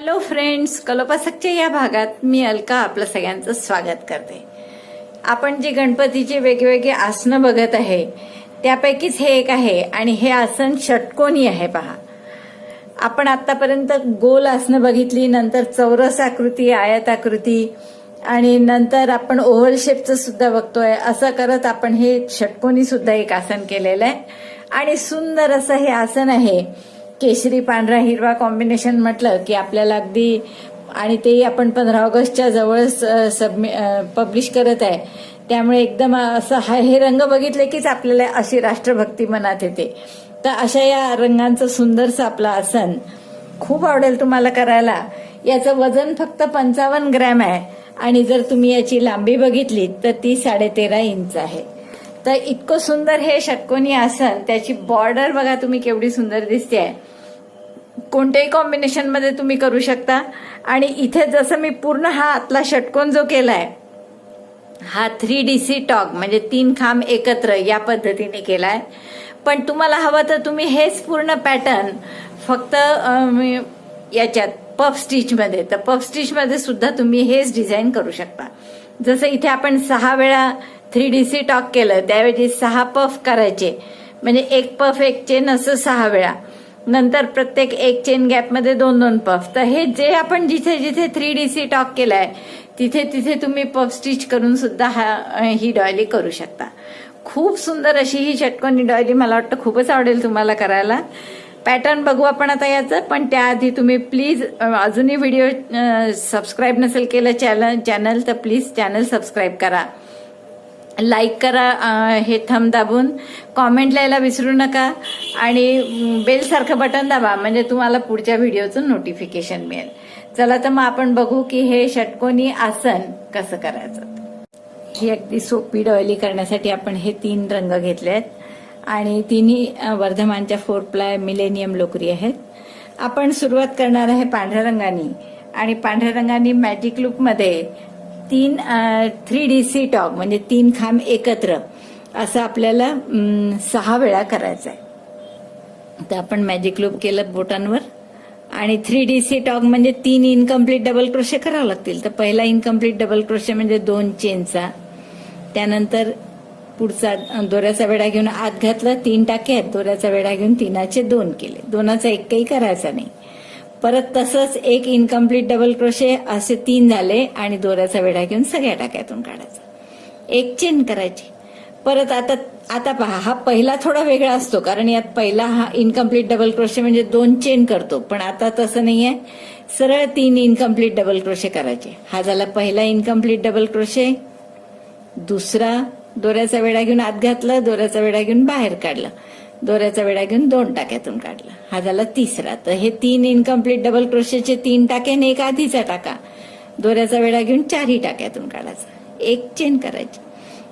Hello friends, कलोपासकच्या या भागात मी अलका आपलं सगळ्यांचं स्वागत करते. आपण जे गणपतीचे वेगवेगळे आसनं बघत आहे त्यापैकीच हे एक आहे आणि हे आसन षटकोनी आहे. पहा, आपण आतापर्यंत गोल आसनं बघितली, नंतर चौरस आकृती, आयताकृती आणि नंतर आपण ओव्हल शेपचं सुद्धा बघतोय. असं करत आपण हे षटकोनी सुद्धा एक आसन केलेलं आहे आणि सुंदर असं हे आसन आहे. केशरी पांढरा हिरवा कॉम्बिनेशन म्हटलं की आपल्याला अगदी, आणि तेही आपण 15 ऑगस्टच्या जवळच पब्लिश करत आहे, त्यामुळे एकदम असं हे रंग बघितले कीच आपल्याला अशी राष्ट्रभक्ती मनात येते. तर अशा या रंगांचं सुंदरसं आपलं आसन खूप आवडेल तुम्हाला करायला. याचं वजन फक्त 55 ग्रॅम आहे आणि जर तुम्ही याची लांबी बघितली तर ती 13.5 इंच आहे. तर इतकं सुंदर हे षटकोनी आसन, त्याची बॉर्डर बघा तुम्ही केवढी सुंदर दिसते आहे. कोणत्याही कॉम्बिनेशन मध्ये तुम्ही करू शकता. आणि इथे जसं मी पूर्ण हा आतला षटकोन जो केलाय हा 3DC टॉग म्हणजे 3 खांब एकत्र या पद्धतीने केलाय. पण तुम्हाला हवं तर तुम्ही हेच पूर्ण पॅटर्न फक्त याच्यात पफ स्टिच मध्ये, तर पफ स्टिच मध्ये सुद्धा तुम्ही हेच डिझाईन करू शकता. जसं इथे आपण 6 वेळा 3DC टॉग केलं, त्यावेळी 6 पफ करायचे, म्हणजे एक पफ एक चेन असं 6 वेळा, नंतर प्रत्येक एक चेन गॅप मध्ये 2-2 पफ. तर हे जे आपण जिथे जिथे 3DC टॉक केलाय तिथे तिथे तुम्ही पफ स्टिच करून सुद्धा ही डॉयली करू शकता. खूप सुंदर अशी ही षटकोनी डॉयली मला वाटतं खूपच आवडेल तुम्हाला करायला. पॅटर्न बघू आपण आता याचं, पण त्याआधी तुम्ही प्लीज अजूनही व्हिडिओ सबस्क्राईब नसेल केलं चॅनल तर प्लीज चॅनल सबस्क्राईब करा, लाईक करा हे थंब दाबून, कॉमेंट लिहायला विसरू नका आणि बेल सारखं बटन दाबा म्हणजे तुम्हाला पुढच्या व्हिडिओचं नोटिफिकेशन मिळेल. चला तर मग आपण बघू की हे षटकोनी आसन कसं करायचं. ही अगदी सोपी डॉयली करण्यासाठी आपण हे 3 रंग घेतले आहेत आणि तिन्ही वर्धमानच्या 4 प्लाय मिलेनियम लोकरी आहेत. आपण सुरुवात करणार आहे पांढऱ्या रंगानी आणि पांढऱ्या रंगानी मॅजिक लूप मध्ये 3DC टॉग म्हणजे 3 खांब एकत्र असं आपल्याला 6 वेळा करायचं आहे. तर आपण मॅजिक लूप केलं बोटांवर आणि 3DC टॉग म्हणजे 3 इनकम्प्लीट डबल क्रोशे करावं लागतील. तर पहिला इनकम्प्लीट डबल क्रोशे म्हणजे 2 चेनचा, त्यानंतर पुढचा दोऱ्याचा वेढा घेऊन आत घातला, 3 टाके आहेत, दोऱ्याचा वेढा घेऊन 3चे 2 केले, 2चा एकही करायचा नाही. परत तसंच एक इनकम्प्लीट डबल क्रोशे असे 3 झाले आणि दोऱ्याचा वेढा घेऊन सगळ्या टाक्यातून काढायचा, एक चेन करायची. परत आता पहा, हा पहिला थोडा वेगळा असतो कारण यात पहिला हा इनकम्प्लीट डबल क्रोशे म्हणजे 2 चेन करतो, पण आता तसं नाहीये, सरळ 3 इनकम्प्लीट डबल क्रोशे करायचे. हा झाला पहिला इनकम्प्लीट डबल क्रोशे, दुसरा दोऱ्याचा वेढा घेऊन आत घातलं, दोऱ्याचा वेढा घेऊन बाहेर काढलं, दोऱ्याचा वेढा घेऊन 2 टाक्यातून काढला, हा झाला तिसरा. तर हे 3 इनकम्प्लीट डबल क्रोशेचे 3 टाके आणि एक आधीचा टाका, दोऱ्याचा वेढा घेऊन 4ही टाक्यातून काढायचा, एक चेन करायची,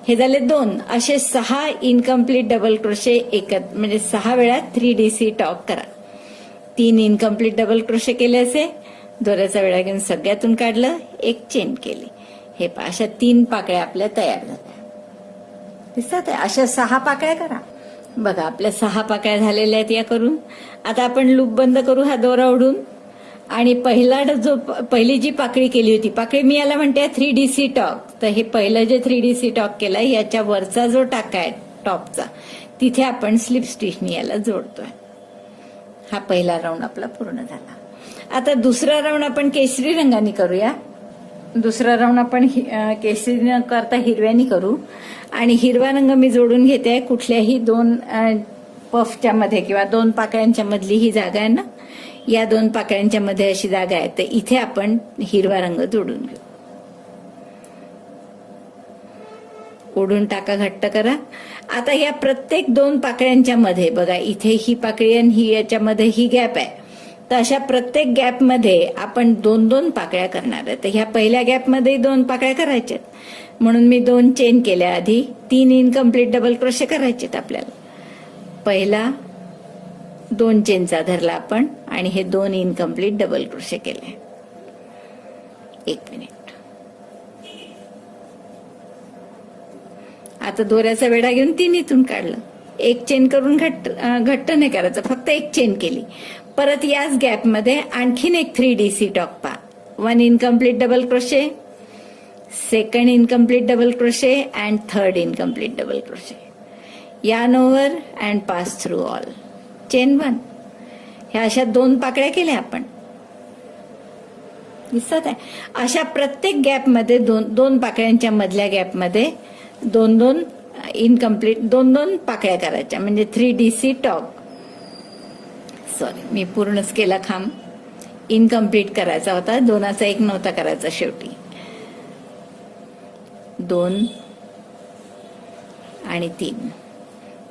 हे झाले 2. असे 6 इनकम्प्लीट डबल क्रोशे एकत्र म्हणजे 6 वेळा 3DC टॉक करा. 3 इनकम्प्लीट डबल क्रोशे केले असे, दोऱ्याचा वेढा घेऊन सगळ्यातून काढलं, एक चेन केली. हे पहा, अशा 3 पाकळ्या आपल्या तयार झाल्या दिसतात. अशा 6 पाकळ्या करा. बघा, आपल्या 6 पाकळ्या झालेल्या आहेत या करून. आता आपण लूप बंद करू हा दोरा ओढून आणि पहिली जी पाकळी केली होती, पाकळी मी याला म्हणते 3DC टॉक. तर हे पहिलं जे 3DC टॉक केलंय याच्या वरचा जो टाका आहे टॉपचा, तिथे आपण स्लिप स्टिचनी याला जोडतोय. हा पहिला राऊंड आपला पूर्ण झाला. आता दुसरा राऊंड आपण केशरी रंगाने करूया. दुसरा राऊंड आपण केशरी न करता हिरव्यानी करू आणि हिरवा रंग मी जोडून घेते कुठल्याही 2 पफच्या मध्ये किंवा 2 पाकळ्यांच्या मधली ही जागा आहे ना, या 2 पाकळ्यांच्या मध्ये अशी जागा आहे, तर इथे आपण हिरवा रंग जोडून घेऊ. ओढून टाका, घट्ट करा. आता या प्रत्येक 2 पाकळ्यांच्या मध्ये बघा, इथे ही पाकळी आणि ही याच्यामध्ये ही गॅप आहे, तर अशा प्रत्येक गॅप मध्ये आपण 2-2 पाकळ्या करणार आहे. तर ह्या पहिल्या गॅप मध्ये 2 पाकळ्या करायच्यात म्हणून मी 2 चेन केल्या. आधी 3 इनकम्प्लीट डबल क्रोशे करायचेत आपल्याला. पहिला 2 चेनचा धरला आपण आणि हे 2 इनकम्प्लीट डबल क्रोशे केले. 1 मिनिट. आता दोऱ्याचा वेढा घेऊन 3हीतून काढलं, एक चेन करून घट्ट नाही करायचं, फक्त एक चेन केली. परत याच गॅपमध्ये आणखीन एक 3DC टॉक पहा. 1 incomplete double crochet, second incomplete double crochet and third incomplete double crochet. Yarn over and pass through all, chain 1. ह्या अशा 2 पाकळ्या केल्या आपण, दिसत आहे. अशा प्रत्येक गॅपमध्ये दोन पाकळ्यांच्या मधल्या गॅपमध्ये 2 इनकम्प्लीट 2 पाकळ्या करायच्या, म्हणजे 3DC टॉक. सॉरी, मी पूर्णच केला खांब. इनकम्प्लीट करायचा होता, 2चा 1 नव्हता करायचा शेवटी. 2 आणि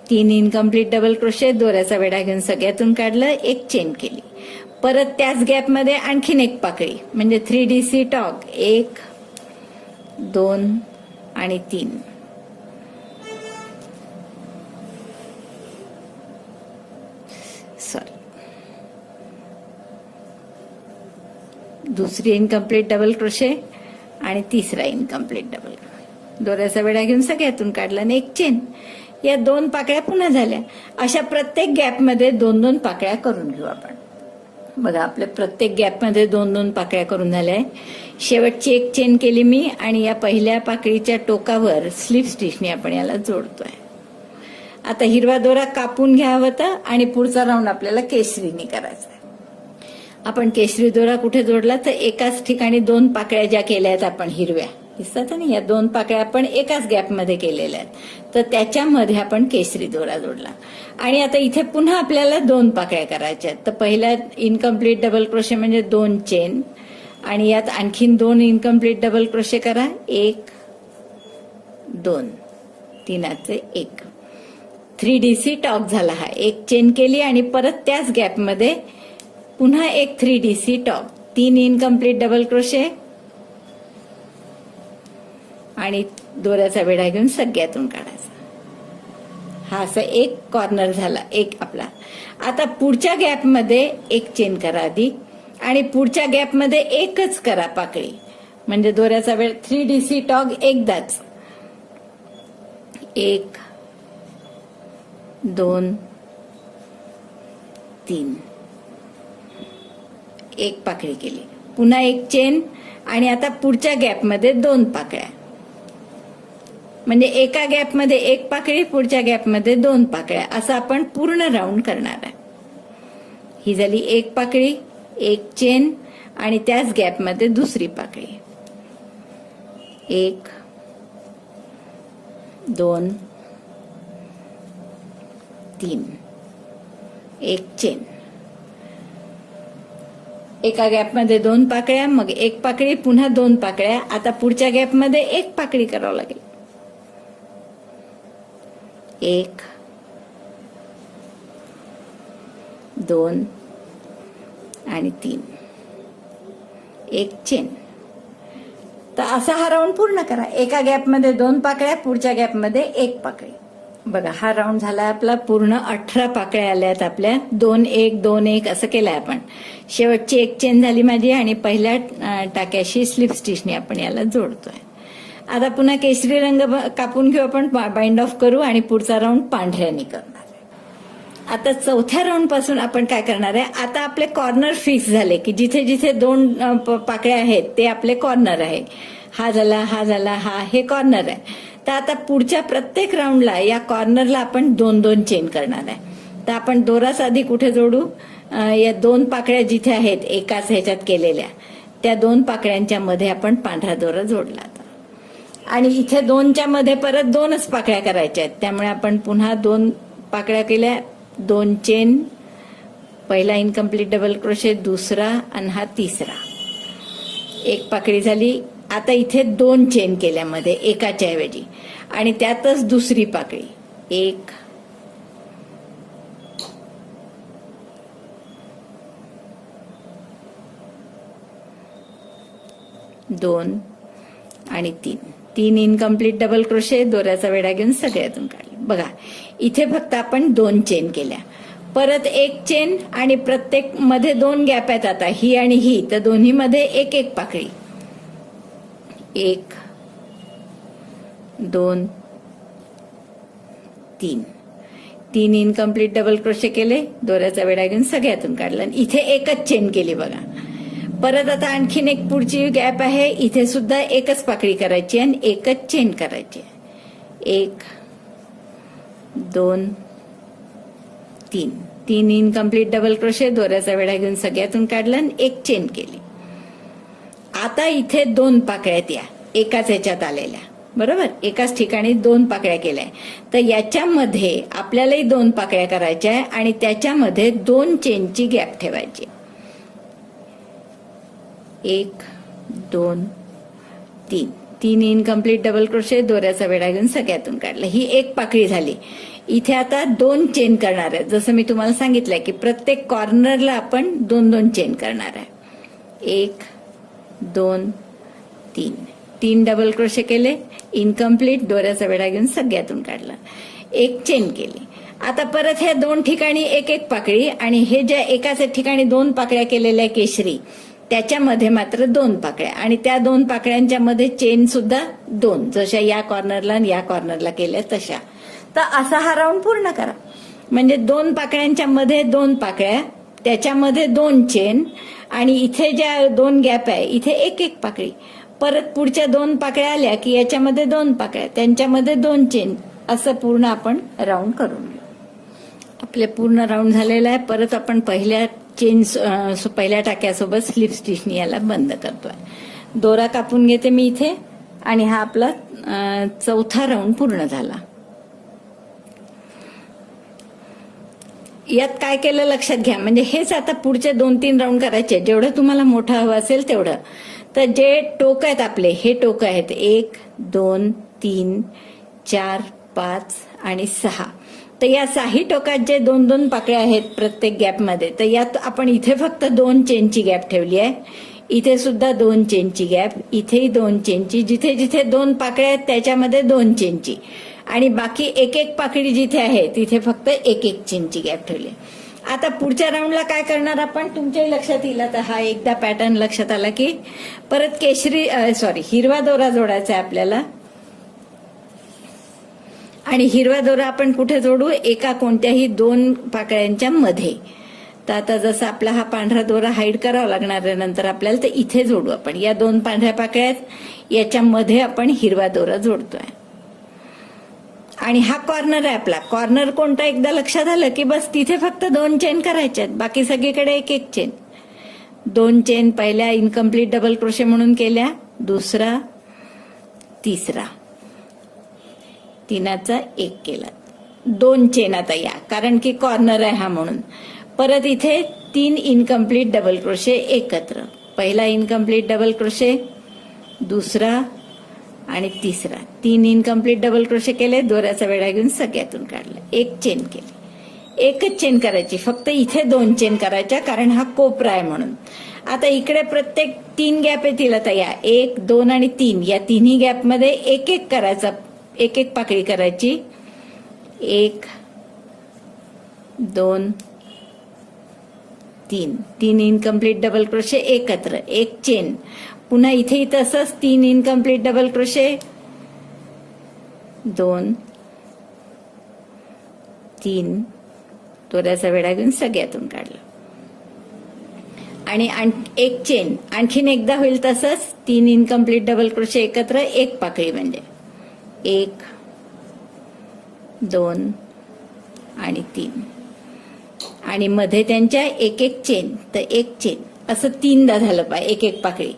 3 इनकम्प्लीट डबल क्रोशे, दोऱ्याचा वेढा घेऊन सगळ्यातून काढलं, एक चेन केली. परत त्याच गॅपमध्ये आणखीन एक पाकळी, म्हणजे 3DC टॉक. 1 2 आणि 3. सॉरी, दुसरी इनकम्प्लीट डबल क्रोशे आणि तिसरा इनकम्प्लीट डबल क्रोशे, दोऱ्याचा वेढा घेऊन सगळ्यातून काढला आणि एक चेन. या 2 पाकळ्या पुन्हा झाल्या. अशा प्रत्येक गॅपमध्ये 2 पाकळ्या करून घेऊ आपण. बघा, आपल्या प्रत्येक गॅपमध्ये 2 पाकळ्या करून झाल्या. शेवटची एक चेन केली मी आणि या पहिल्या पाकळीच्या टोकावर स्लिप स्टिचने आपण याला जोडतोय. आता हिरवा दोरा कापून घ्यावा होता आणि पुढचा राऊंड आपल्याला केशरीने करायचा आहे. आपण केशरी दोरा कुठे जोडला तर एकाच ठिकाणी 2 पाकळ्या ज्या केल्या आहेत आपण हिरव्या, दिसतात ना, या 2 पाकळ्या आपण एकाच गॅपमध्ये केलेल्या आहेत, तर त्याच्यामध्ये आपण केशरी दोरा जोडला. आणि आता इथे पुन्हा आपल्याला 2 पाकळ्या करायच्या आहेत. तर पहिल्या इनकम्प्लीट डबल क्रोशे म्हणजे 2 चेन आणि यात आणखीन 2 इनकम्प्लीट डबल क्रोशे करा. 1 2, 3चे 1. 3DC टॉक झाला हा. एक चेन केली आणि परत त्याच गॅपमध्ये पुन्हा एक 3DC talk. 3 incomplete double crochet आणि दोऱ्याचा वेढा घेऊन सगळ्यातून काढायचा. हा असा एक कॉर्नर झाला, एक आपला. आता पुढच्या गॅपमध्ये एक चेन करा आधी आणि पुढच्या गॅपमध्ये एकच करा पाकळी, म्हणजे दोऱ्याचा वेळ 3DC टॉक एकदाच. 1 2 3, एक पाकळी केली, पुन्हा एक चेन आणि आता पुढच्या गॅपमध्ये 2 पाकळ्या, म्हणजे एका गॅपमध्ये एक पाकळी, पुढच्या गॅपमध्ये 2 पाकळ्या, असं आपण पूर्ण राऊंड करणार आहे. ही झाली एक पाकळी, एक चेन आणि त्याच गॅपमध्ये दुसरी पाकळी. 1 2 3, एक चेन, एका गॅपमध्ये 2 पाकळ्या, मग एक पाकळी, पुन्हा 2 पाकळ्या. आता पुढच्या गॅपमध्ये एक पाकळी करावं लागेल. 1 2 आणि 3, एक चेन. तर असा हा राऊंड पूर्ण करा. एका गॅपमध्ये 2 पाकळ्या, पुढच्या गॅपमध्ये एक पाकळी. बघा, हा राऊंड झाला आपला पूर्ण. 18 पाकळ्या आल्यात आपल्या. 2 1 2 1 असं केलंय आपण. शेवटची एक चेन झाली माझी आणि पहिल्या टाक्याशी स्लिप स्टिचने आपण याला जोडतोय. आता पुन्हा केशरी रंग कापून घेऊ आपण, बाइंड ऑफ करू आणि पुढचा राऊंड पांढऱ्याने करणार आहे. आता चौथ्या राऊंड पासून आपण काय करणार आहे, आता आपले कॉर्नर फिक्स झाले की जिथे जिथे 2 पाकळ्या आहेत ते आपले कॉर्नर आहे. हा झाला, हा झाला, हा हे कॉर्नर आहे. तर आता पुढच्या प्रत्येक राऊंडला या कॉर्नरला आपण 2 चेन करणार आहे. तर आपण दोराच आधी कुठे जोडू, या 2 पाकळ्या जिथे आहेत एकाच ह्याच्यात केलेल्या, त्या 2 पाकळ्यांच्या मध्ये आपण पांढरा दोरा जोडला. आणि इथे 2च्या मध्ये परत 2च पाकळ्या करायच्या आहेत, त्यामुळे आपण पुन्हा 2 पाकळ्या केल्या, 2 चेन, पहिला इनकम्प्लीट डबल क्रोशे, दुसरा आणि हा तिसरा, एक पाकळी झाली. आता इथे 2 चेन केल्यामध्ये एकाच्या ऐवजी आणि त्यातच दुसरी पाकळी. 1 2 आणि 3 इनकम्प्लीट डबल क्रोशे, दोऱ्याचा वेढा घेऊन सगळ्यातून काढले. बघा, इथे फक्त आपण 2 चेन केल्या, परत एक चेन आणि प्रत्येक मध्ये 2 गॅप आहेत आता, ही आणि ही, तर दोन्ही मध्ये एक एक पाकळी. 1 2 3, 3 इनकम्प्लीट डबल क्रोशे केले, दोऱ्याचा वेढा घेऊन सगळ्यातून काढला आणि इथे एकच चेन केली बघा. परत आता आणखीन एक पुढची गॅप आहे, इथे सुद्धा एकच पाकळी करायची आणि एकच चेन करायची. 1 2 3 इनकम्प्लीट डबल क्रोशे, दोऱ्याचा वेढा घेऊन सगळ्यातून काढला आणि एक चेन केली. आता इथे 2 पाकळ्यात या एकाच याच्यात आलेल्या, बरोबर, एकाच ठिकाणी 2 पाकळ्या केल्या. तर याच्यामध्ये आपल्यालाही 2 पाकळ्या करायच्या आहे आणि त्याच्यामध्ये 2 चेनची गॅप ठेवायची. 1 2 3 इनकम्प्लीट डबल क्रोशे, दोऱ्याचा वेढा घेऊन सगळ्यातून काढला. ही एक पाकळी झाली. इथे आता 2 चेन करणार आहे. जसं मी तुम्हाला सांगितलंय की प्रत्येक कॉर्नरला आपण 2 चेन करणार आहे. 1 2 3 डबल क्रोशे केले, इनकम्प्लीट, दोऱ्याचा वेढा घेऊन सगळ्यातून काढला, एक चेन केली. आता परत ह्या 2 ठिकाणी एक पाकळी आणि हे ज्या एकाच ठिकाणी 2 पाकळ्या केलेल्या केशरी त्याच्यामध्ये मात्र 2 पाकळ्या आणि त्या 2 पाकळ्यांच्या मध्ये चेन सुद्धा 2, जशा या कॉर्नरला आणि या कॉर्नरला केल्या तशा. तर असा हा राऊंड पूर्ण करा. म्हणजे 2 पाकळ्यांच्या मध्ये 2 पाकळ्या, त्याच्यामध्ये 2 चेन आणि इथे ज्या 2 गॅप आहे इथे एक पाकळी. परत पुढच्या 2 पाकळ्या आल्या की याच्यामध्ये 2 पाकळ्या, त्यांच्यामध्ये 2 चेन, असं पूर्ण आपण राऊंड करून घेऊ. आपले पूर्ण राऊंड झालेला आहे. परत आपण पहिल्या टाक्यासोबत स्लिप स्टिचनी याला बंद करतोय. दोरा कापून घेते मी इथे आणि हा आपला 4था राऊंड पूर्ण झाला. यात काय केलं लक्षात घ्या, म्हणजे हेच आता पुढचे 2-3 राऊंड करायचे, जेवढं तुम्हाला मोठं हवं असेल तेवढं. तर जे टोक आहेत आपले, हे टोक आहेत 1 2 3 4 5 आणि 6. तर या 6 टोकात जे 2 पाकळ्या आहेत प्रत्येक गॅपमध्ये, तर यात आपण इथे फक्त 2 चेनची गॅप ठेवली आहे. इथे सुद्धा 2 चेनची गॅप, इथेही 2 चेनची, जिथे जिथे 2 पाकळ्या आहेत त्याच्यामध्ये 2 चेनची आणि बाकी एक पाकळी जिथे आहे तिथे फक्त एक चेनची गॅप ठेवली. आता पुढच्या राऊंडला काय करणार आपण, तुमच्याही लक्षात येईल. आता हा एकदा पॅटर्न लक्षात आला की परत हिरवा दोरा जोडायचा आहे आपल्याला. आणि हिरवा दोरा आपण कुठे जोडू, एका कोणत्याही 2 पाकळ्यांच्या मध्ये. तर आता जसं आपला हा पांढरा दोरा हाईड करावा लागणार आहे नंतर आपल्याला, तर इथे जोडू आपण. या 2 पांढऱ्या पाकळ्या आहेत, याच्यामध्ये आपण हिरवा दोरा जोडतोय. आणि हा कॉर्नर आहे आपला. कॉर्नर कोणता एकदा लक्षात आलं की बस तिथे फक्त 2 चेन करायच्या आहेत, बाकी सगळीकडे एक चेन. 2 चेन पहिल्या इनकम्प्लीट डबल क्रोशे म्हणून केल्या, दुसरा, तिसरा, 3चा 1 केला, 2 चेन आता या, कारण की कॉर्नर आहे हा म्हणून. परत इथे 3 इनकम्प्लीट डबल क्रोशे एकत्र, पहिला इनकम्प्लीट डबल क्रोशे, दुसरा आणि तिसरा, 3 इनकम्प्लीट डबल क्रोशे केले, दोऱ्याचा वेढा घेऊन सगळ्यातून काढला, एक चेन केली. एकच चेन करायची, फक्त इथे 2 चेन करायच्या कारण हा कोपरा आहे म्हणून. आता इकडे प्रत्येक 3 गॅप येतील. आता या 1 2 आणि 3 या तिन्ही गॅपमध्ये एक करायचा, एक पाकळी करायची. 1 2 3 इनकम्प्लीट डबल क्रोशे एकत्र, एक चेन. पुन्हा इथे तसंच 3 इनकम्प्लीट डबल क्रोशे, 2 3, दोऱ्याचा वेढा घेऊन सगळ्यातून काढला आणि एक चेन. आणखीन एकदा होईल तसंच 3 इनकम्प्लीट डबल क्रोशे एकत्र, एक पाकळी, म्हणजे 1 2 आणि 3 आणि मध्ये त्यांच्या एक चेन, तर एक चेन, असं 3दा झालं पाहिजे, एक पाकळी.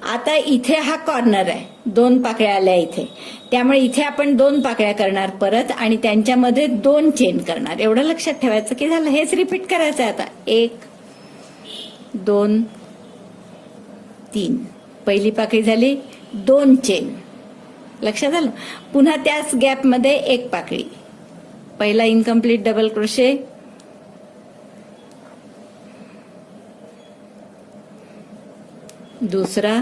आता इथे हा कॉर्नर आहे, 2 पाकळ्या आल्या इथे, त्यामुळे इथे आपण 2 पाकळ्या करणार परत आणि त्यांच्यामध्ये 2 चेन करणार. एवढं लक्षात ठेवायचं की झालं. हेच रिपीट करायचं आहे आता. 1 2 3, पहिली पाकळी झाली, 2 चेन, लक्षात आलं. पुन्हा त्याच गॅपमध्ये एक पाकळी, पहिला इनकम्प्लीट डबल क्रोशे, दुसरा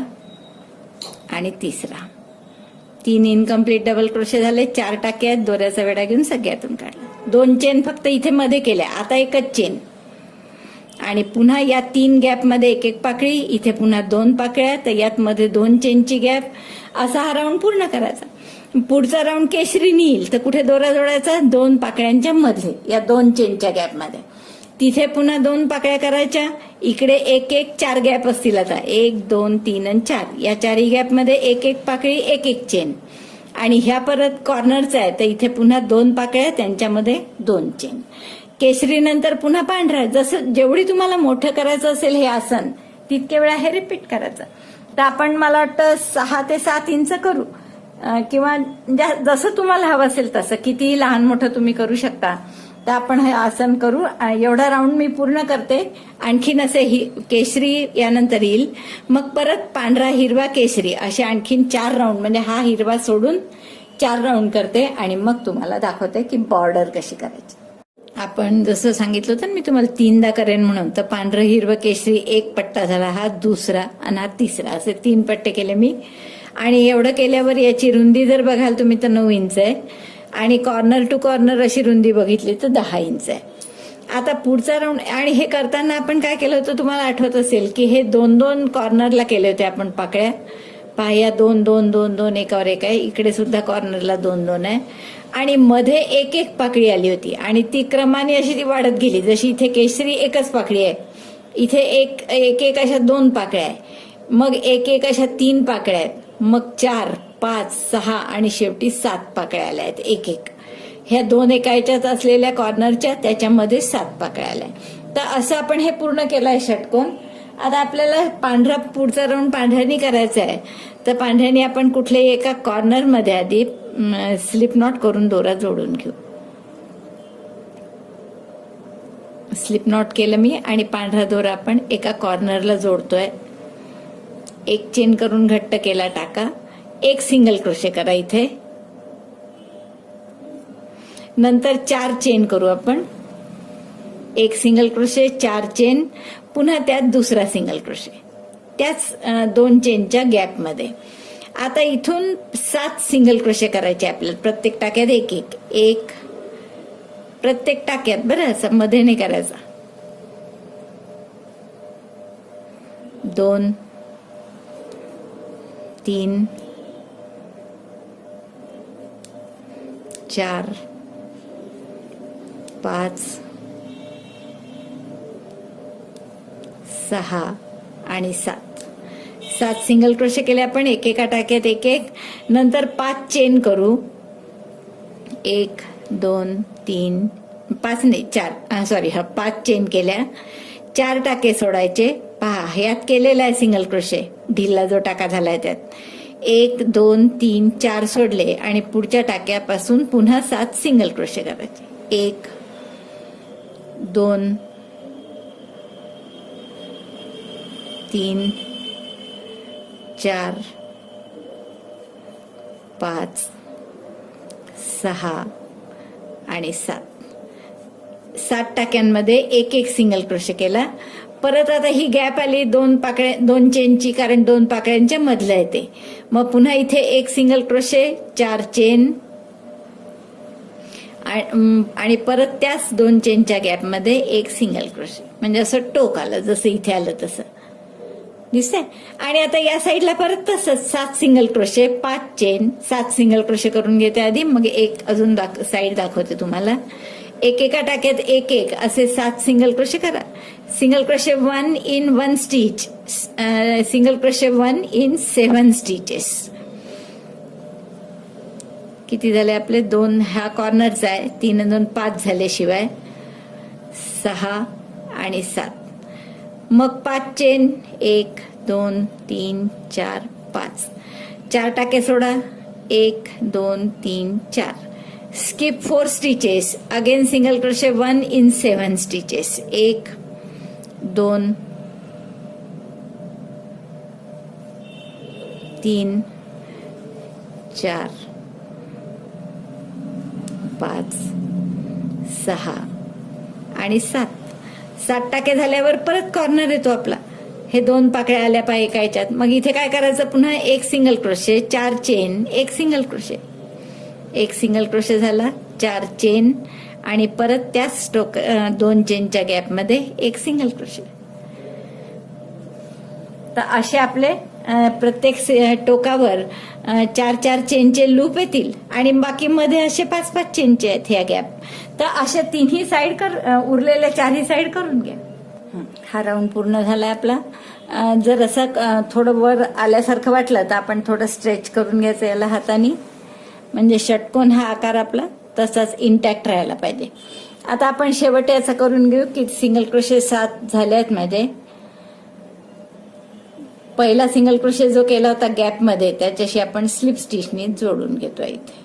आणि तिसरा, 3 इनकम्प्लीट डबल क्रोशे झाले, 4 टाके आहेत, दोऱ्याचा वेढा घेऊन सगळ्यातून काढला, 2 चेन फक्त इथे मध्ये केल्या, आता एकच चेन. आणि पुन्हा या 3 गॅपमध्ये एक पाकळी, इथे पुन्हा 2 पाकळ्या, तर यात मध्ये 2 चेनची गॅप, असा हा राऊंड पूर्ण करायचा. पुढचा राऊंड केशरीने येईल तर कुठे दोरा जोडायचा, 2 पाकळ्यांच्या मध्ये, या 2 चेनच्या गॅपमध्ये. तिथे पुन्हा 2 पाकळ्या करायच्या, इकडे 1 4 गॅप असतील आता, 1 2 3 आणि 4, या 4 गॅपमध्ये 1 पाकळी, 1 चेन. आणि ह्या परत कॉर्नरचा आहे तर इथे पुन्हा 2 पाकळ्या, त्यांच्यामध्ये 2 चेन. केशरी नंतर पुन्हा पांढरा. जसं जेवढी तुम्हाला मोठं करायचं असेल हे आसन तितके वेळा हे रिपीट करायचं. तर आपण मला वाटतं 6 ते 7 इंच करू, किंवा जसं तुम्हाला हवं असेल तसं, किती लहान मोठं तुम्ही करू शकता. तर आपण हे आसन करू. एवढा राऊंड मी पूर्ण करते. आणखीन असे केशरी यानंतर येईल, मग परत पांढरा, हिरवा, केशरी असे आणखीन 4 राऊंड, म्हणजे हा हिरवा सोडून 4 राऊंड करते आणि मग तुम्हाला दाखवते की बॉर्डर कशी करायची. आपण जसं सांगितलं होतं मी तुम्हाला 3दा करेन म्हणून, तर पांढरं, हिरवं, केशरी 1 पट्टा झाला, हा दुसरा आणि हा तिसरा, असे 3 पट्टे केले मी. आणि एवढं केल्यावर याची रुंदी जर बघाल तुम्ही तर 9 इंच आहे, आणि कॉर्नर टू कॉर्नर अशी रुंदी बघितली तर 10 इंच आहे. आता पुढचा राऊंड. आणि हे करताना आपण काय केलं होतं तुम्हाला आठवत असेल की हे 2 कॉर्नरला केले होते आपण पाकळ्या. पहा, या 2 2 2 2 एकावर एक आहे, इकडे सुद्धा कॉर्नरला 2 2 आहे, आणि मध्ये 1 पाकळी आली होती, आणि ती क्रमाने अशी ती वाढत गेली. जशी इथे केशरी 1च पाकळी आहे, इथे 1 अशा 2 पाकळ्या आहे, मग 1 अशा 3 पाकळ्या आहेत, मग 4 5 6 आणि शेवटी 7 पाकळ्या आल्या आहेत 1. ह्या 2 एकाच्यात असलेल्या कॉर्नरच्या त्याच्यामध्ये 7 पाकळ्या आल्या. तर असं आपण हे पूर्ण केलंय षटकोन. आता आपल्याला पांढरा, पुढचा राऊंड पांढऱ्यानी करायचा आहे, तर पांढऱ्यानी आपण कुठल्याही एका कॉर्नरमध्ये आधी स्लिप नॉट करून दोरा जोडून घेऊ. स्लिप नॉट केलं मी, आणि पांढरा दोरा आपण एका कॉर्नरला जोडतोय. 1 चेन करून घट्ट केला टाका, 1 सिंगल क्रोशे करा इथे, नंतर 4 चेन करू आपण. 1 सिंगल क्रोशे, 4 चेन, पुन्हा त्यात दुसरा सिंगल क्रोशे, त्याच 2 चेनच्या गॅपमध्ये. आता इथून 7 सिंगल क्रोशे करायचे आपल्याला, प्रत्येक टाक्यात 1 प्रत्येक टाक्यात, बरं, असं मध्ये नाही करायचा. 2 3 4 5 6 आणि 7 सिंगल क्रोशे केले आपण, एका टाक्यात 1 नंतर 5 चेन करू. 1 2 3 5 नाही 4, सॉरी, 5 चेन केल्या, 4 टाके सोडायचे. पहा, ह्यात केलेला आहे सिंगल क्रोशे, ढिल्ला जो टाका झालाय त्यात 1 2 3 4 सोडले, आणि पुढच्या टाक्यापासून पुन्हा 7 सिंगल क्रोशे करायचे. 1 2 3 4 5 6 आणि 7 टाक्यांमध्ये 1 सिंगल क्रोशे केला. परत आता ही गॅप आली 2 चेनची, कारण 2 पाकळ्यांच्या मधलं आहे ते. मग पुन्हा इथे 1 सिंगल क्रोशे, 4 चेन, आणि परत त्याच 2 चेनच्या गॅपमध्ये 1 सिंगल क्रोशे, म्हणजे असं टोक आलं, जसं इथे आलं तसं दिसतंय. आणि आता या साईडला परत तसंच 7 single crochet, 5 chain, 7 single crochet करून घेते आधी, मग एक अजून साईड दाखवते तुम्हाला. एका टाक्यात 1 असे 7 सिंगल क्रोशे करा. Single crochet 1 in 1 stitch, single crochet 1 in 7 stitches. किती झाले आपले? 2, हा कॉर्नरचा आहे, 3 आणि 2 5 झाले, शिवाय 6 आणि 7. मग 5 चेन, 1 2 3 4 5, 4 टाके सोडा, 1 2 3 4, skip 4 stitches, again single crochet 1 in 7 stitches, 1 2 3 4 5 6 आणि 7 टाके झाल्यावर परत कॉर्नर येतो आपला. हे 2 पाकळ्या आल्या पाहिजे एका ह्याच्यात. मग इथे काय करायचं? पुन्हा 1 single crochet, 4 chain, 1 single crochet, 1 single crochet झाला, 4 चेन, आणि परत त्याच 2 चेनच्या गॅपमध्ये 1 सिंगल क्रोशे. तर असे आपले प्रत्येक टोकावर 4-4 चेनचे लूप येतील आणि बाकी मध्ये असे 5-5 चेनचे आहेत ह्या गॅप. तर अशा तिन्ही साईड उरलेल्या 4ही साईड करून घ्या. हा राऊंड पूर्ण झालाय आपला. जर असं थोडं वर आल्यासारखं वाटलं तर आपण थोडं स्ट्रेच करून घ्यायचं याला हाताने, म्हणजे षटकोन हा आकार आपला तसाच इंटॅक्ट राहायला पाहिजे. आता आपण शेवट याचा करून घेऊ की सिंगल क्रोशे 7 झाले आहेत माझे. पहिला सिंगल क्रोशे जो केला होता गॅप मध्ये त्याच्याशी आपण स्लिप स्टिचने जोडून घेतोय इथे.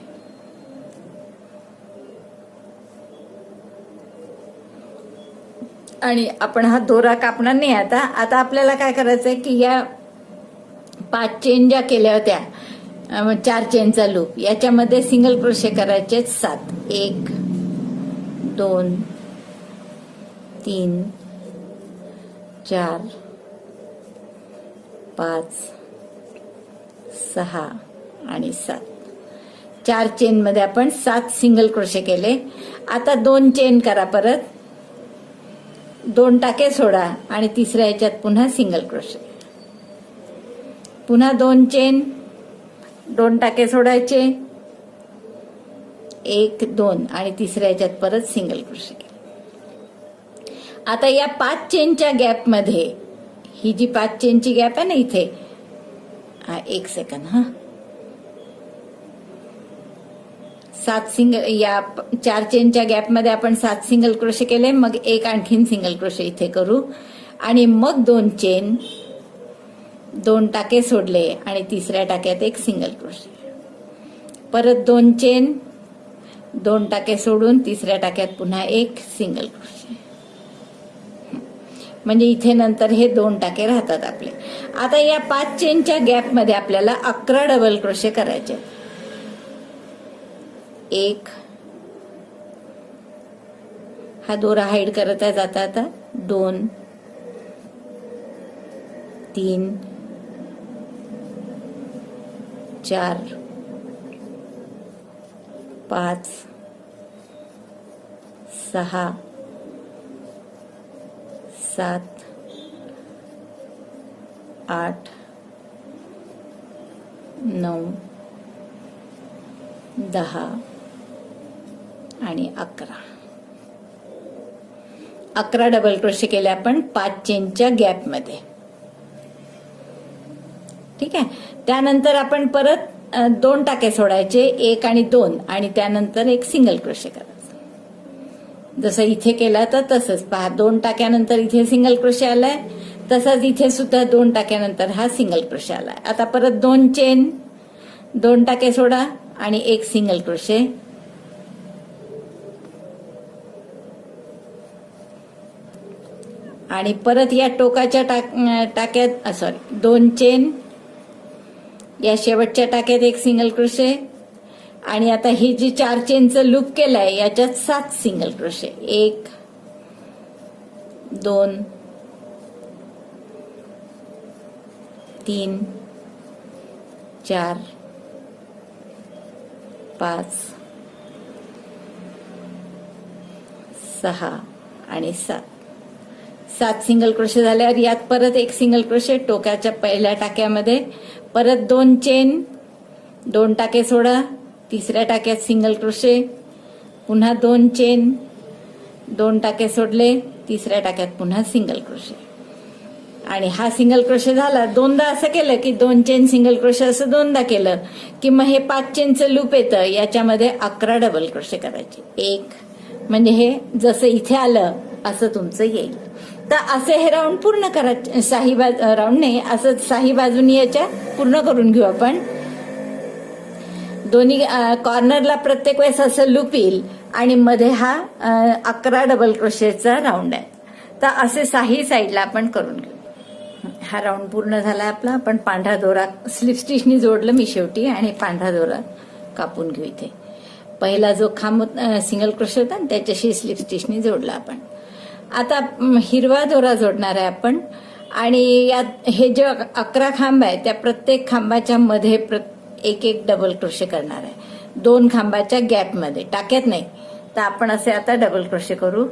आणि आपण हा दोरा कापणार नाही आता. आता आपल्याला काय करायचंय की या 5 चेन ज्या केल्या होत्या 4 चेनचा लूप याच्यामध्ये सिंगल क्रोशे करायचे 7. 1 2 3 4 5 6 आणि 7. 4 चेन मध्ये आपण 7 सिंगल क्रोशे केले. आता 2 चेन करा, परत 2 टाके सोडा आणि तिसऱ्या ह्याच्यात पुन्हा सिंगल क्रोशे. पुन्हा 2 चेन, 2 टाके सोडायचे, 1 2 आणि तिसऱ्या ह्याच्यात परत सिंगल क्रोशे केले. आता या 5 चेनच्या गॅप मध्ये ही जी 5 चेनची गॅप आहे ना इथे, 1 सेकंद 7 सिंगल, या 4 चेनच्या गॅप मध्ये आपण 7 सिंगल क्रोशे केले. मग एक आणखीन सिंगल क्रोशे इथे करू आणि मग 2 चेन, 2 टाके सोडले आणि तिसऱ्या टाक्यात एक सिंगल क्रोशे. परत 2 चेन, 2 टाके सोडून तिसऱ्या टाक्यात पुन्हा एक सिंगल क्रोशे. म्हणजे इथे नंतर हे 2 टाके राहतात आपले. आता या 5 चेनच्या गॅप मध्ये आपल्याला 11 डबल क्रोशे करायचे. 1, हा दोरा हाईड करत आहे जाता आता, 2 3 4 5 6 7 8 9 10 आणि 11. 11 डबल क्रोशे केले आपण 5 चेनच्या गॅप मध्ये. ठीक आहे. त्यानंतर आपण परत 2 टाके सोडायचे, 1 आणि 2 आणि त्यानंतर एक सिंगल क्रोशे करायचं. जसं इथे केला तर तसंच पहा, 2 टाक्यानंतर इथे सिंगल क्रोशे आलाय, तसंच इथे सुद्धा 2 टाक्यानंतर हा सिंगल क्रोशे आलाय. आता परत 2 चेन, 2 टाके सोडा आणि एक सिंगल क्रोशे. आणि परत या टोकाच्या टाक्यात 2 चेन, या शेवटच्या टाक्यात एक सिंगल क्रोशे. आणि आता ही जी 4 चेनचं लूप केलंय याच्यात 7 सिंगल क्रोशे. 1 2 3 4 5 6 आणि 7. 7 सिंगल क्रोशे झाल्यावर यात परत एक सिंगल क्रोशे टोकाच्या पहिल्या टाक्यामध्ये. परत 2 चेन, 2 टाके सोडा, तिसऱ्या टाक्यात सिंगल क्रोशे. पुन्हा 2 चेन, 2 टाके सोडले, तिसऱ्या टाक्यात पुन्हा सिंगल क्रोशे. आणि हा सिंगल क्रोशे झाला. 2दा असं केलं की 2 चेन सिंगल क्रोशे असं 2दा केलं की मग हे 5 चेनचं लूप येतं. याच्यामध्ये 11 डबल क्रोशे करायचे. 1 म्हणजे हे जसं इथे आलं असं तुमचं येईल. तर असे हे राऊंड पूर्ण करा. साही राऊंड नाही, असं साही बाजूनी याच्या पूर्ण करून घेऊ आपण. दोन्ही कॉर्नरला प्रत्येक वेळेस असं लूप येईल आणि मध्ये हा 11 डबल क्रोशेचा राऊंड आहे. तर असे साही साईडला आपण करून घेऊ. हा राऊंड पूर्ण झाला आपला. आपण पांढरा दोरा स्लिप स्टिचनी जोडलं मी शेवटी आणि पांढरा दोरा कापून घेऊ. इथे पहिला जो खांब सिंगल क्रोशे होता त्याच्याशी स्लिप स्टिचनी जोडला आपण. आता हिरवा दोरा जोडणार आहे आपण. आणि यात हे जे 11 खांब आहे त्या प्रत्येक खांबाच्या मध्ये एक डबल क्रोशे करणार आहे. 2 खांबाच्या गॅप मध्ये, टाक्यात नाही. तर आपण असे आता डबल क्रोशे करू.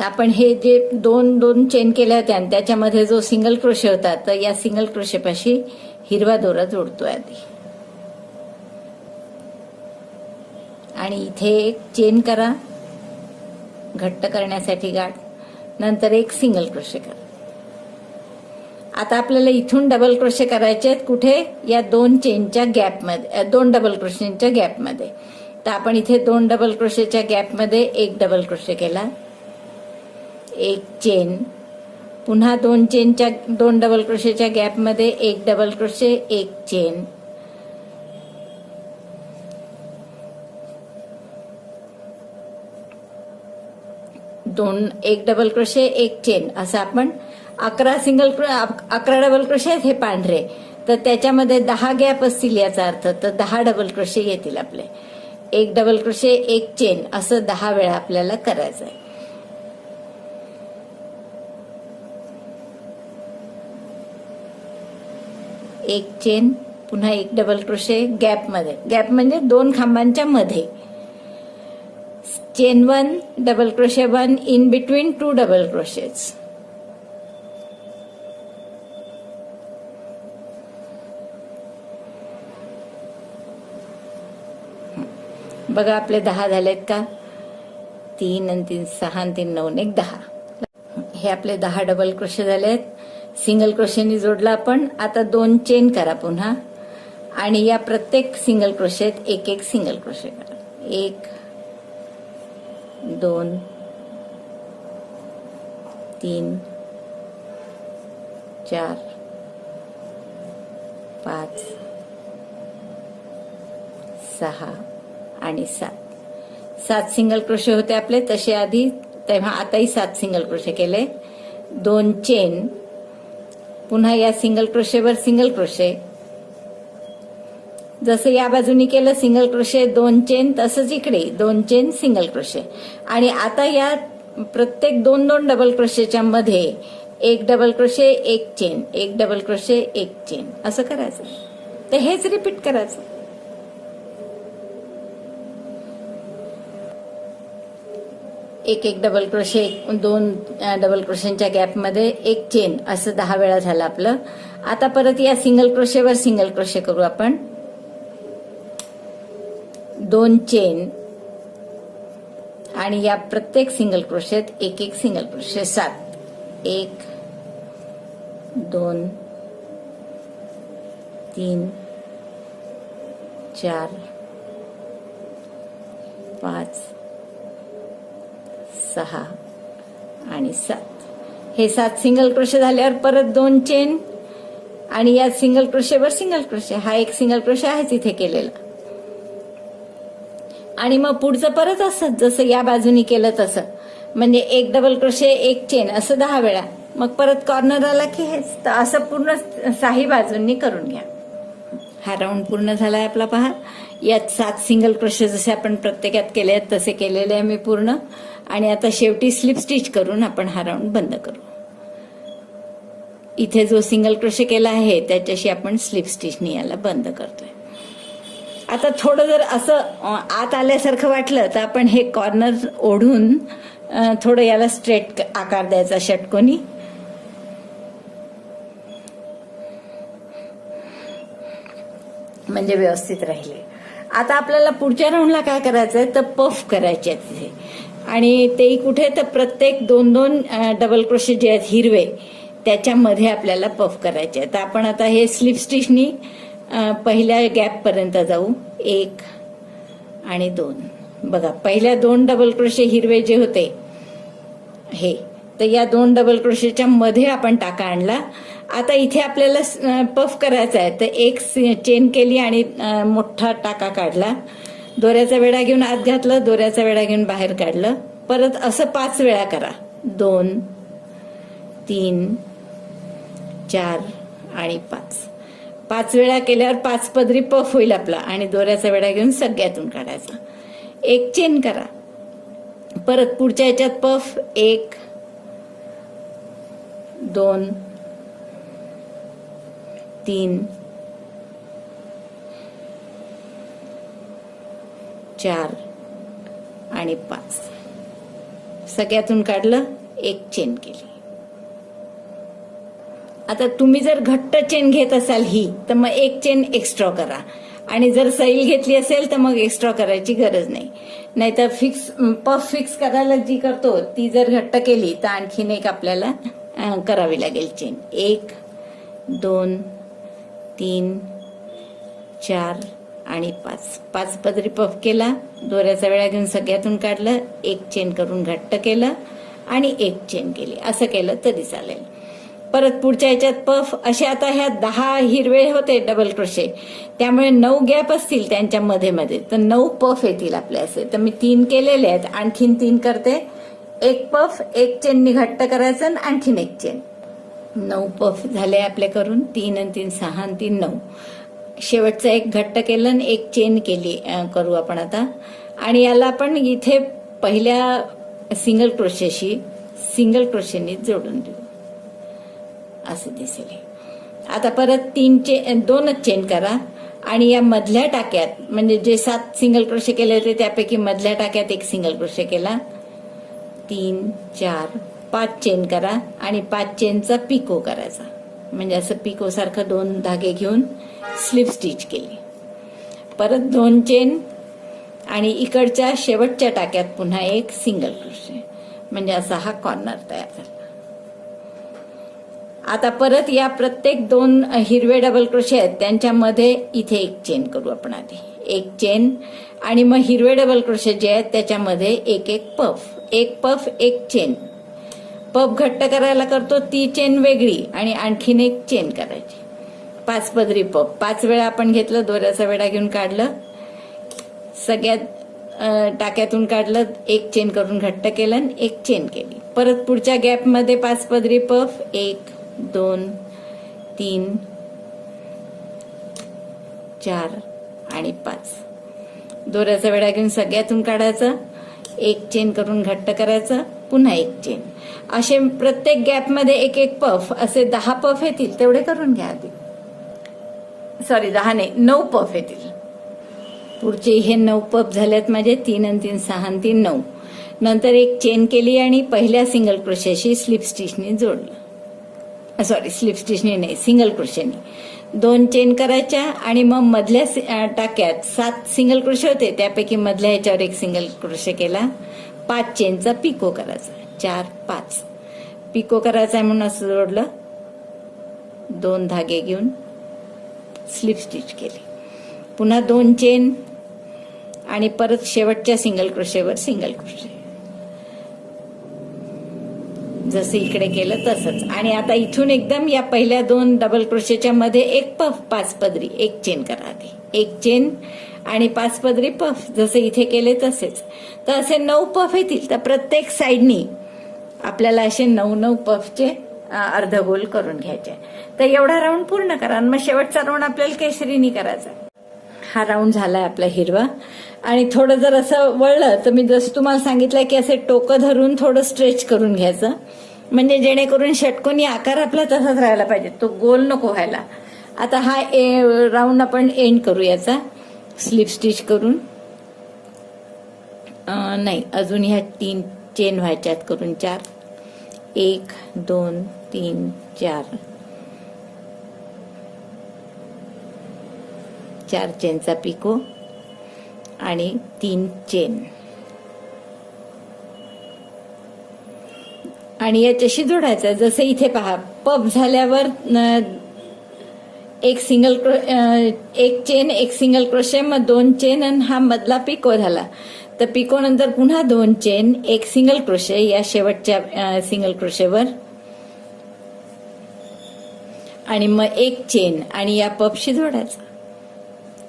तर आपण हे जे दोन दोन चेन केल्या होत्या आणि त्याच्यामध्ये जो सिंगल क्रोशे होता, तर या सिंगल क्रोशेपाशी हिरवा दोरा जोडतोय आधी आणि इथे एक चेन करा घट्ट करण्यासाठी गाठ, नंतर एक सिंगल क्रोशे करा. आता आपल्याला इथून डबल क्रोशे करायचे आहेत कुठे, या दोन चेनच्या गॅपमध्ये, दोन डबल क्रोशेच्या गॅपमध्ये. तर आपण इथे दोन डबल क्रोशेच्या गॅपमध्ये एक डबल क्रोशे केला, एक चेन, पुन्हा दोन डबल क्रोशेच्या गॅपमध्ये एक डबल क्रोशे, एक चेन, एक डबल क्रोशे, एक चेन, असं आपण 11 डबल क्रोशे आहेत हे पांढरे. तर त्याच्यामध्ये 10 गॅप असतील याचा अर्थ, तर 10 डबल क्रोशे येतील आपले. एक डबल क्रोशे, एक चेन, असं 10 वेळा आपल्याला करायचं आहे. एक चेन, पुन्हा एक डबल क्रोशे गॅपमध्ये, गॅप म्हणजे दोन खांबांच्या मध्ये, chain 1, double crochet 1 in between 2 double crochets. बघा आपले 10 झालेत का, 3 आणि 3 6 आणि 3 9 1 10. हे आपले 10 डबल क्रोशे झालेत. सिंगल क्रोशेनी जोडला आपण. आता 2 चेन करा पुन्हा आणि या प्रत्येक सिंगल क्रोशेत एक एक सिंगल क्रोशे करा. 1 2 3 4 5 6 आणि 7 सिंगल क्रोशे होते आपले तसे आधी, तेव्हा आताही 7 सिंगल क्रोशे केले. 2 चेन, पुन्हा या सिंगल क्रोशेवर सिंगल क्रोशे, जसं या बाजूनी केलं सिंगल क्रोशे 2 चेन, तसंच इकडे 2 चेन सिंगल क्रोशे. आणि आता या प्रत्येक 2 डबल क्रोशेच्या मध्ये एक डबल क्रोशे, एक चेन, एक डबल क्रोशे, एक चेन, असं करायचं. तर हेच रिपीट करायचं. एक डबल क्रोशे, 2 डबल क्रोशेच्या गॅपमध्ये एक चेन, असं 10 वेळा झालं आपलं. आता परत या सिंगल क्रोशेवर सिंगल क्रोशे करू आपण. 2 चेन आणि या प्रत्येक सिंगल क्रोशेत एक एक सिंगल क्रोशे. 7 1 2 3 4 5 6 आणि 7. हे 7 सिंगल क्रोशे झाल्यावर परत 2 चेन आणि या सिंगल क्रोशेवर सिंगल क्रोशे. हा एक सिंगल क्रोशे आहेच इथे केलेला. आणि मग पुढचं परत असं जसं या बाजूनी केलं तसं, म्हणजे एक डबल क्रोशे, एक चेन, असं 10 वेळा. मग परत कॉर्नर आला की हेच. तर असं पूर्ण 6 बाजूंनी करून घ्या. हा राऊंड पूर्ण झालाय आपला. पहा, यात 7 सिंगल क्रोशे जसे आपण प्रत्येकात केले आहेत तसे केलेले आहे मी पूर्ण. आणि आता शेवटी स्लिप स्टिच करून आपण हा राऊंड बंद करू. इथे जो सिंगल क्रोशे केला आहे त्याच्याशी आपण स्लिप स्टिचनी याला बंद करतोय. आता थोडं जर असं आत आल्यासारखं वाटलं तर आपण हे कॉर्नर ओढून थोडं याला स्ट्रेट आकार द्यायचा षटकोनी. म्हणजे व्यवस्थित राहिले. आता आपल्याला पुढच्या राऊंडला काय करायचंय तर पफ करायचे आहेत तिथे. आणि तेही कुठे तर प्रत्येक 2 डबल क्रोशे जे आहेत हिरवे त्याच्यामध्ये आपल्याला पफ करायचे आहेत. तर आपण आता हे स्लिप स्टिचनी पहिल्या गॅप पर्यंत जाऊ. 1 आणि 2. बघा, पहिल्या 2 डबल क्रोशे हिरवे जे होते हे, तर या 2 डबल क्रोशेच्या मध्ये आपण टाका आणला. आता इथे आपल्याला पफ करायचा आहे. तर एक चेन केली आणि मोठा टाका काढला. दोऱ्याचा वेढा घेऊन आत घातलं, दोऱ्याचा वेढा घेऊन बाहेर काढलं. परत असं 5 वेळा करा. 2 3 4 आणि 5 वेळा केल्यावर 5 पदरी पफ होईल आपला. आणि दोऱ्याचा वेढा घेऊन सगळ्यातून काढायचा. एक चेन करा. परत पुढच्या ह्याच्यात पफ. 1 2 3 4 आणि 5. सगळ्यातून काढलं, एक चेन केली. आता तुम्ही जर घट्ट चेन घेत असाल ही, तर मग एक चेन एक्स्ट्रा करा, आणि जर सैल घेतली असेल तर मग एक्स्ट्रा करायची गरज नाही. नाहीतर पफ फिक्स करायला जी करतो ती जर घट्ट केली तर आणखीन एक आपल्याला करावी लागेल चेन. 1 2 3 4 आणि 5 पदरी पफ केला. दोऱ्याचा वेळा घेऊन सगळ्यातून काढलं, एक चेन करून घट्ट केलं आणि एक चेन केली. असं केलं तरी चालेल. परत पुढच्या ह्याच्यात पफ असे. आता ह्या 10 हिरवे होते डबल क्रोशे, त्यामुळे 9 गॅप असतील त्यांच्या मध्ये मध्ये, तर 9 पफ येतील आपले असे. तर मी 3 केलेले आहेत, आणखीन 3 करते. एक पफ, एक चेननी घट्ट करायचं आणि आणखीन एक चेन. 9 पफ झाले आपले करून. 3 आणि 3 6 आणि 3 9. शेवटचं एक घट्ट केलं आणि एक चेन केली करू आपण आता. आणि याला आपण इथे पहिल्या सिंगल क्रोशेनी जोडून देऊ, असं दिसेल. आता परत 2च चेन करा आणि या मधल्या टाक्यात, म्हणजे जे 7 सिंगल क्रोशे केले होते त्यापैकी मधल्या टाक्यात एक सिंगल क्रोशे केला. 3 4 5 चेन करा आणि 5 चेनचा पिको करायचा. म्हणजे असं पिको सारखं 2 धागे घेऊन स्लिप स्टिच केली. परत 2 चेन आणि इकडच्या शेवटच्या टाक्यात पुन्हा एक सिंगल क्रोशे. म्हणजे असा हा कॉर्नर तयार झाला. आता परत या प्रत्येक 2 हिरवे डबल क्रोशे आहेत त्यांच्यामध्ये इथे एक चेन करू आपण. आधी एक चेन आणि मग हिरवे डबल क्रोशे जे आहेत त्याच्यामध्ये एक पफ, एक चेन. पफ घट्ट करायला करतो ती चेन वेगळी आणि आणखीन एक चेन करायची. 5 पदरी पफ 5 वेळा आपण घेतलं, दोऱ्याचा वेढा घेऊन काढलं, सगळ्यात टाक्यातून काढलं, एक चेन करून घट्ट केलं आणि एक चेन केली. परत पुढच्या गॅपमध्ये 5 पदरी पफ 1 2 3 4 आणि 5. दोऱ्याचा वेढा घेऊन सगळ्यातून काढायचं, एक चेन करून घट्ट करायचं, पुन्हा एक चेन. असे प्रत्येक गॅपमध्ये एक पफ, असे 10 पफ येतील तेवढे करून घ्या आधी. सॉरी 10 नाही, 9 पफ येतील. पुढचे हे 9 पफ झालेत माझे. 3 आणि 3 6 आणि 3 9. नंतर एक चेन केली आणि पहिल्या सिंगल क्रोशेशी स्लिप स्टिचनी जोडलं. सॉरी स्लिप स्टिचनी नाही, सिंगल क्रोशेनी 2 चेन करायच्या आणि मग मधल्या टाक्यात 7 सिंगल क्रोशे होते त्यापैकी मधल्या ह्याच्यावर एक सिंगल क्रोशे केला. 5 चेनचा पिको करायचा. 4 5 पिको करायचा आहे म्हणून असं जोडलं. 2 धागे घेऊन स्लिप स्टिच केली. पुन्हा 2 चेन आणि परत शेवटच्या सिंगल क्रोशेवर सिंगल क्रोशे, जसं इकडे केलं तसंच. आणि आता इथून एकदम या पहिल्या 2 डबल क्रोशेच्या मध्ये एक पफ 5 पदरी, एक चेन करा आधी. एक चेन आणि 5 पदरी पफ, जसं इथे केले तसेच. तर असे 9 पफ येतील. तर प्रत्येक साईडनी आपल्याला असे 9 पफचे अर्धगोल करून घ्यायचे. तर एवढा राऊंड पूर्ण करा आणि मग शेवटचा राऊंड आपल्याला केशरीनी करायचा. हा राऊंड झालाय आपला हिरवा. आणि थोडं जर असं वळलं तर मी जसं तुम्हाला सांगितलंय की असे टोकं धरून थोडं स्ट्रेच करून घ्यायचं, म्हणजे जेणेकरून षटकोनी आकार आपला तसाच राहायला पाहिजे, तो गोल नको व्हायला. आता हा राऊंड आपण एंड करू याचा स्लिप स्टिच करून. नाही, अजून ह्या 3 चेन व्हायच्यात करून 4. 1 2 3 4 4 चेनचा पिको आणि 3 चेन. आणि याच्याशी जोडायचं. जसं इथे पहा, पफ झाल्यावर एक चेन, एक सिंगल क्रोशे, मग 2 चेन आणि हा मधला पिको झाला. तर पिको नंतर पुन्हा 2 चेन, एक सिंगल क्रोशे या शेवटच्या सिंगल क्रोशेवर आणि मग एक चेन आणि या पफशी जोडायचं.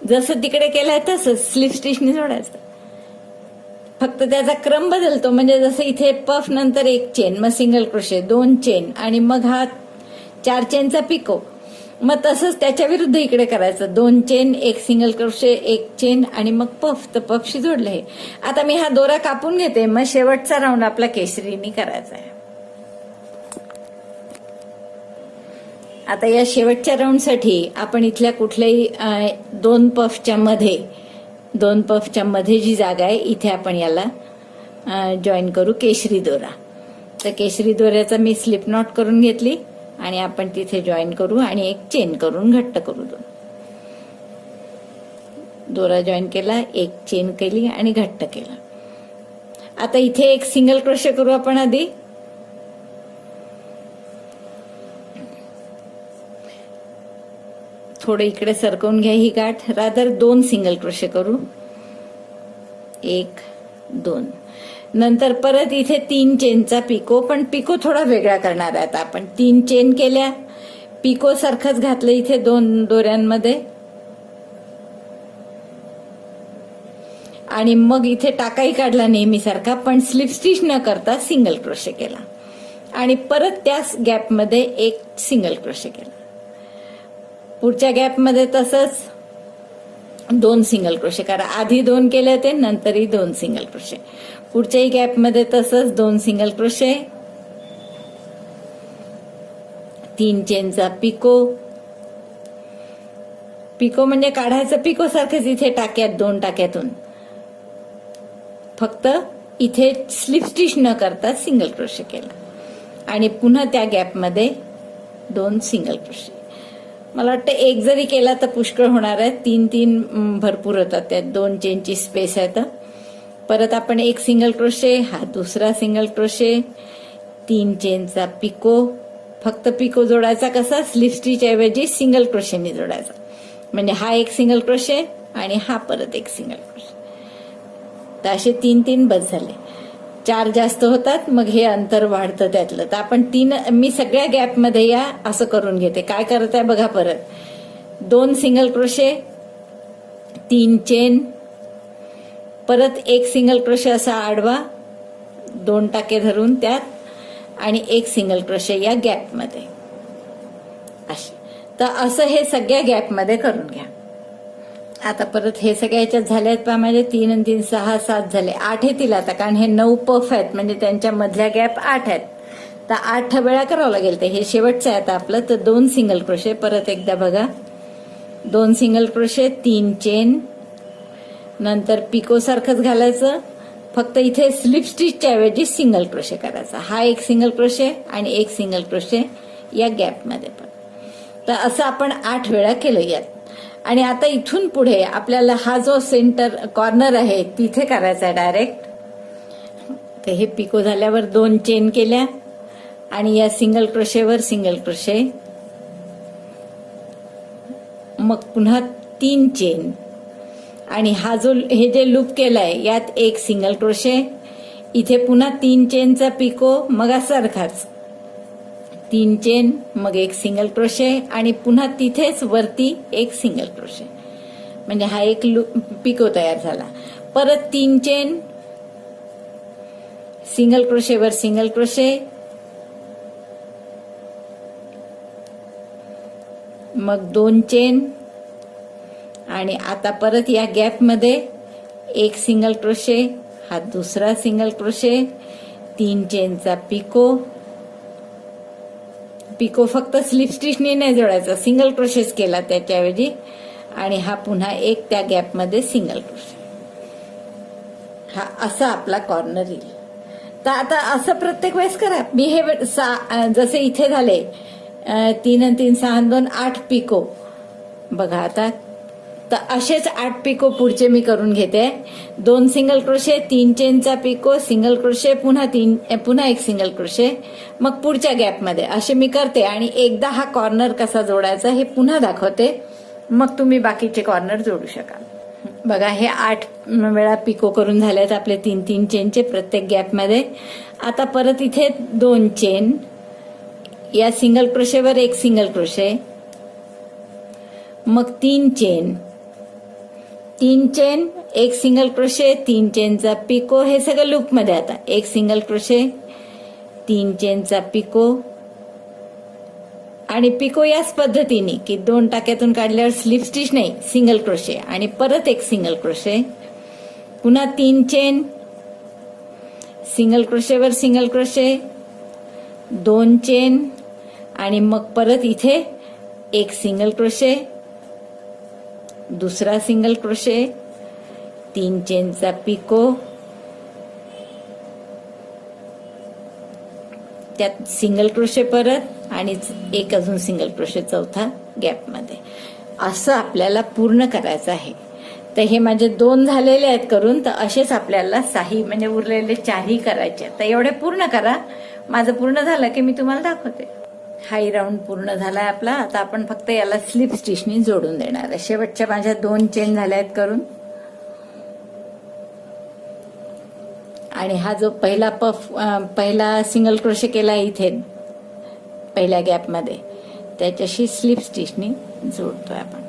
जसं तिकडे केलंय तसंच स्लिप स्टिचनी जोडायचं. फक्त त्याचा क्रम बदलतो. म्हणजे जसं इथे पफ नंतर एक चेन, मग सिंगल क्रोशे, 2 चेन आणि मग हा 4 चेनचा पिको. मग तसंच त्याच्या विरुद्ध इकडे करायचं. 2 चेन, एक सिंगल क्रोशे, एक चेन आणि मग पफ. तर पफशी जोडलं हे. आता मी हा दोरा कापून घेते. मग शेवटचा राऊंड आपला केशरीनी करायचा आहे. आता या शेवटच्या राऊंडसाठी आपण इथल्या कुठल्याही 2 पफच्या मध्ये जी जागा आहे इथे आपण याला जॉईन करू केशरी दोरा. तर केशरी दोऱ्याचा मी स्लिप नॉट करून घेतली आणि आपण तिथे जॉईन करू आणि एक चेन करून घट्ट करू. दोरा जॉईन केला, एक चेन केली आणि घट्ट केला. आता इथे एक सिंगल क्रोशे करू आपण आधी. थोडं इकडे सरकवून घ्या ही गाठ. रादर 2 सिंगल क्रोशे करू. 1 2. नंतर परत इथे 3 चेनचा पिको, पण पिको थोडा वेगळा करणार आहे. आता आपण 3 चेन केल्या, पिको सारखंच घातलं इथे 2 दोऱ्यांमध्ये आणि मग इथे टाकाही काढला नेहमीसारखा, पण स्लिप स्टिच न करता सिंगल क्रोशे केला आणि परत त्याच गॅपमध्ये एक सिंगल क्रोशे केला. पुढच्या गॅपमध्ये तसंच 2 सिंगल क्रोशे करा. आधी 2 केले होते, नंतरही 2 सिंगल क्रोशे. पुढच्याही गॅपमध्ये तसंच 2 सिंगल क्रोशे, 3 चेनचा पिको. पिको म्हणजे काढायचं पिको सारखंच इथे टाक्यात 2 टाक्यातून, फक्त इथे स्लिप स्टिच न करता सिंगल क्रोशे केला आणि पुन्हा त्या गॅपमध्ये 2 सिंगल क्रोशे. मला वाटतं एक जरी केला तर पुष्कळ होणार आहे. 3 भरपूर होतात, त्यात 2 चेनची स्पेस आहे. तर परत आपण एक सिंगल क्रोशे, हा दुसरा सिंगल क्रोशे, 3 चेनचा पिको. फक्त पिको जोडायचा कसा, स्लिप स्टिच ऐवजी सिंगल क्रोशेने जोडायचा. म्हणजे हा एक सिंगल क्रोशे आणि हा परत एक सिंगल क्रोशे. तर असे 3 बस झाले. 4 जास्त होतात, मग हे अंतर वाढतं त्यातलं. तर आपण 3, मी सगळ्या गॅपमध्ये या असं करून घेते. काय करत आहे बघा. परत 2 सिंगल क्रोशे, 3 चेन, परत एक सिंगल क्रोशे असा आडवा 2 टाके धरून त्यात आणि एक सिंगल क्रोशे या गॅपमध्ये असे. तर असं हे सगळ्या गॅपमध्ये करून घ्या. आता परत हे सगळ्या ह्याच्यात झाले आहेत पहा माझे 3 आणि 3 6 7 झाले. 8 येतील आता, कारण हे 9 पफ आहेत म्हणजे त्यांच्या मधल्या गॅप 8 आहेत. तर 8 वेळा करावं लागेल. ते हे शेवटचं आहे आता आपलं. तर 2 सिंगल क्रोशे, परत एकदा बघा, 2 सिंगल क्रोशे, 3 चेन, नंतर पिको सारखंच घालायचं, फक्त इथे स्लिप स्टिचच्या ऐवजी सिंगल क्रोशे करायचा. हा एक सिंगल क्रोशे आणि एक सिंगल क्रोशे या गॅपमध्ये पण. तर असं आपण 8 वेळा केलं यात. आणि आता इथून पुढे आपल्याला हा जो सेंटर कॉर्नर आहे तिथे करायचा आहे डायरेक्ट. तर हे पिको झाल्यावर 2 चेन केल्या आणि या सिंगल क्रोशेवर सिंगल क्रोशे, मग पुन्हा 3 चेन आणि हा जो हे जे लूप केलाय यात एक सिंगल क्रोशे, इथे पुन्हा 3 चेनचा पिको, मग सारखाच 3 चेन, मग एक सिंगल क्रोशे आणि पुन्हा तिथेच वरती एक सिंगल क्रोशे. म्हणजे हा एक पिको तयार झाला. परत 3 चेन, सिंगल क्रोशेवर सिंगल क्रोशे, मग 2 चेन आणि आता परत या गॅपमध्ये एक सिंगल क्रोशे, हा दुसरा सिंगल क्रोशे, 3 चेनचा पिको. पिको फक्त स्लिप स्टिचने नाही जोडायचा, सिंगल क्रोशेच केला त्याच्याऐवजी आणि हा पुन्हा एक त्या गॅपमध्ये सिंगल क्रोशे. हा असा आपला कॉर्नर येईल. तर आता असं प्रत्येक वेळेस करा. मी हे जसे इथे झाले 3 आणि 3 6 आणि 2 8 पिको बघा. आता तर असेच 8 पिको पुढचे मी करून घेते. 2 सिंगल क्रोशे, 3 चेनचा पिको, सिंगल क्रोशे, पुन्हा एक सिंगल क्रोशे, मग पुढच्या गॅपमध्ये असे मी करते आणि एकदा हा कॉर्नर कसा जोडायचा हे पुन्हा दाखवते, मग तुम्ही बाकीचे कॉर्नर जोडू शकाल. बघा हे 8 वेळा पिको करून झालेत आपले 3 चेनचे प्रत्येक गॅपमध्ये. आता परत इथे 2 चेन, या सिंगल क्रोशेवर एक सिंगल क्रोशे, मग 3 चेन, 3 चेन, एक सिंगल क्रोशे, 3 चेनचा पिको. हे सगळं लूप मध्ये. आता एक सिंगल क्रोशे, 3 चेनचा पिको आणि पिको याच पद्धतीने की 2 टाक्यातून काढल्यावर स्लिप स्टिच नाही, सिंगल क्रोशे आणि परत एक सिंगल क्रोशे, पुन्हा 3 चेन, सिंगल क्रोशेवर सिंगल क्रोशे, 2 चेन आणि मग परत इथे एक सिंगल क्रोशे, दुसरा सिंगल क्रोशे, 3 चेनचा पिको, त्यात सिंगल क्रोशे परत आणि एक अजून सिंगल क्रोशे चौथा गॅपमध्ये, असं आपल्याला पूर्ण करायचं आहे. तर हे माझे 2 झालेले आहेत करून, तर असेच आपल्याला 6 म्हणजे उरलेले 4 करायचे. तर एवढे पूर्ण करा. माझं पूर्ण झालं की मी तुम्हाला दाखवते. हाई राऊंड पूर्ण झालाय आपला. आता आपण फक्त याला स्लिप स्टिचनी जोडून देणार आहे. शेवटच्या माझ्या 2 चेन झाल्या आहेत करून. आणि हा जो पहिला सिंगल क्रोशे केला इथे पहिल्या गॅपमध्ये, त्याच्याशी स्लिप स्टिचनी जोडतोय आपण.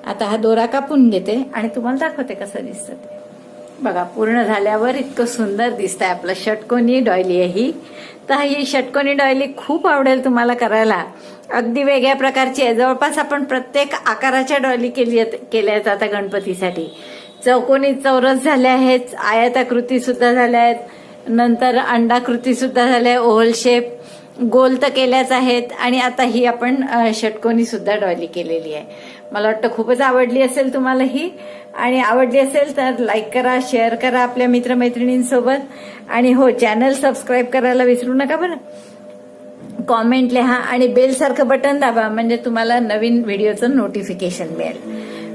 आता हा दोरा कापून घेते आणि तुम्हाला दाखवते कसं दिसतं ते. बघा, पूर्ण झाल्यावर इतकं सुंदर दिसतंय आपलं षटकोनी डॉयली आहे ही. तर ही षटकोनी डॉयली खूप आवडेल तुम्हाला करायला. अगदी वेगळ्या प्रकारची आहे. जवळपास आपण प्रत्येक आकाराच्या डॉयली केल्या आहेत आता गणपतीसाठी. चौकोनी चौरस झाल्या आहेत, आयताकृती सुद्धा झाल्या आहेत, नंतर अंडाकृती सुद्धा झाल्या, ओव्हल शेप, गोल तर केल्याच आहेत, आणि आता ही आपण षटकोनी सुद्धा डॉयली केलेली आहे. मला वाटतं खूपच आवडली असेल तुम्हाला ही. आणि आवडली असेल तर लाईक करा, शेअर करा आपल्या मित्रमैत्रिणींसोबत. आणि हो, चॅनल सबस्क्राईब करायला विसरू नका बरं. कॉमेंट लिहा आणि बेल सारखं बटन दाबा, म्हणजे तुम्हाला नवीन व्हिडिओचं नोटिफिकेशन मिळेल.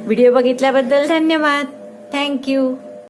व्हिडिओ बघितल्याबद्दल धन्यवाद. थँक्यू.